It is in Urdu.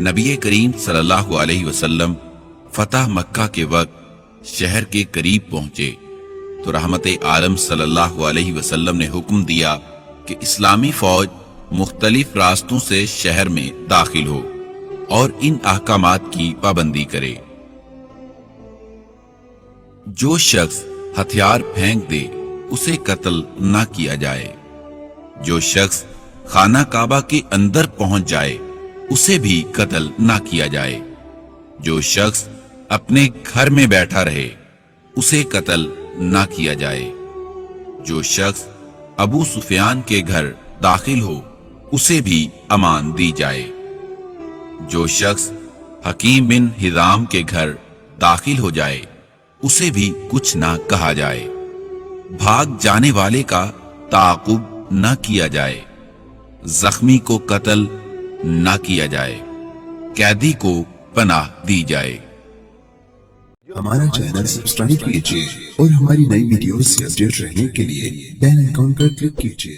نبی کریم صلی اللہ علیہ وسلم فتح مکہ کے وقت شہر کے قریب پہنچے تو رحمت عالم صلی اللہ علیہ وسلم نے حکم دیا کہ اسلامی فوج مختلف راستوں سے شہر میں داخل ہو اور ان احکامات کی پابندی کرے۔ جو شخص ہتھیار پھینک دے اسے قتل نہ کیا جائے، جو شخص خانہ کعبہ کے اندر پہنچ جائے اسے بھی قتل نہ کیا جائے، جو شخص اپنے گھر میں بیٹھا رہے اسے قتل نہ کیا جائے، جو شخص ابو سفیان کے گھر داخل ہو اسے بھی امان دی جائے، جو شخص حکیم بن حزام کے گھر داخل ہو جائے اسے بھی کچھ نہ کہا جائے، بھاگ جانے والے کا تعاقب نہ کیا جائے، زخمی کو قتل نہ کیا جائے، قیدی کو پناہ دی جائے۔ ہمارا چینل سبسکرائب کیجئے اور ہماری نئی ویڈیوز سے اپڈیٹ رہنے کے لیے بیل آئیکن پر کلک کیجئے۔